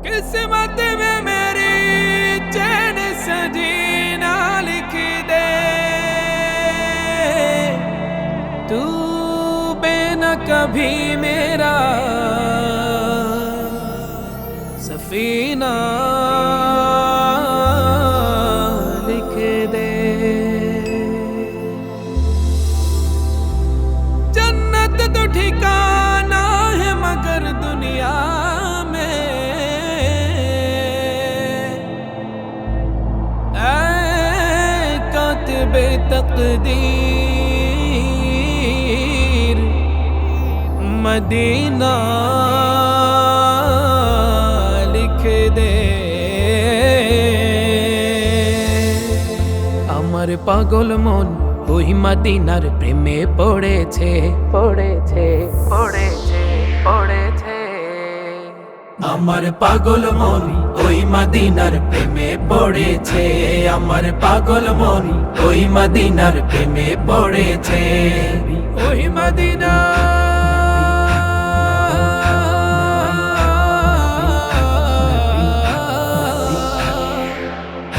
किस्मत में मेरी चैन सजीना लिख दे, तू बिना कभी मेरा सफीना लिख दे। जन्नत तो ठिकाना है मगर दुनिया में ऐ कातिबे तकदीर मदीना लिख दे। আমার পাগল মন ওই মদিনার প্রেমে পড়েছে পড়েছে পড়েছে পড়েছে। আমার পাগল মন ওই মদিনার প্রেমে পড়েছে, আমার পাগল মন ওই মদিনার প্রেমে পড়েছে। ওই মদিনা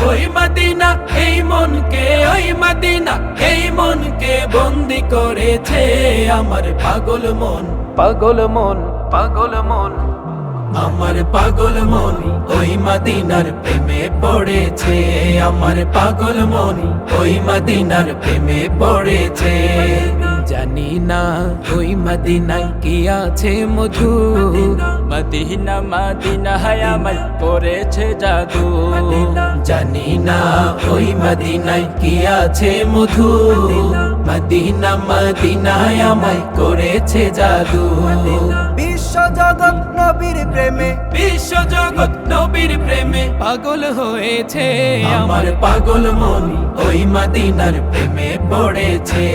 ওই মদিনা এই মনকে, ওই মদিনা এই মনকে বন্দি করেছে। আমার পাগল মন পাগল মন পাগল মন, আমার পাগল মন ওই মদিনার প্রেমে পড়েছে। আমার পাগল মন ওই মদিনার প্রেমে পড়েছে। জানি না ওই মদিনায় কি আছে মধু, মদিনা মদিনা হায়ামাল করেছে জাদু। জানি না ওই মদিনায় কি আছে মধু, মদিনা মদিনায় আমায় করেছে জাদু। বিশ্ব জগৎ নবীর প্রেমে, বিশ্ব জগৎ নবীর প্রেমে পাগল হয়েছে। আমার পাগল মন ওই মদিনার প্রেমে পড়েছে।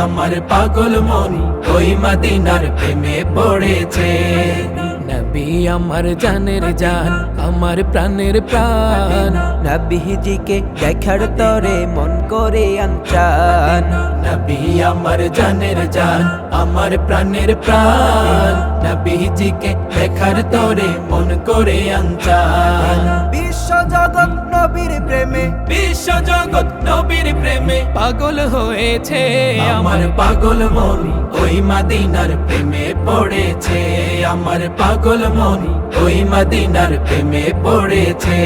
আমার পাগল মন ওই মদিনার প্রেমে পড়েছে। নবী আমার জানের জান, আমার প্রাণের প্রাণ, নবীজিকে দেখার তরে মন করে আনচান। নবী আমার জানের জান, আমার প্রাণের প্রাণ, নবীজিকে দেখার তরে মন করে আনচান। বিশ্ব জগৎ নবীর প্রেমে, বিশ্ব জগৎ নবীর প্রেমে পাগল হয়েছে। আমার পাগল মন ওই মদিনার প্রেমে পড়েছে। আমার পাগল মন ওই মদিনার প্রেমে পড়েছে।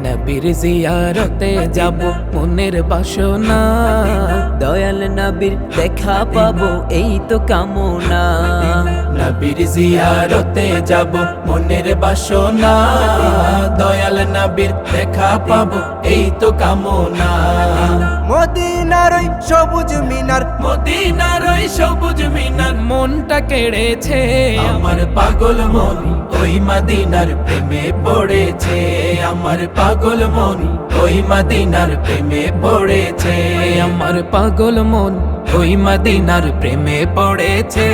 নবীর জিয়ারতে যাব মনের বাসনা, দয়াল নবীর দেখা পাবো এই তো কামনা। নবীর জিয়ারতে যাব মনের বাসনা, দয়াল নবীর দেখা পাবো এই তো কামনা। মদিনার ওই সবুজ মিনার, মদিনার ওই সবুজ মিনার মনটা কেড়েছে। আমার পাগল মন ওই মদিনার প্রেমে পড়েছে। আমার পাগল মন ওই মদিনার প্রেমে পড়েছে। আমার পাগল মন ওই মদিনার প্রেমে পড়েছে।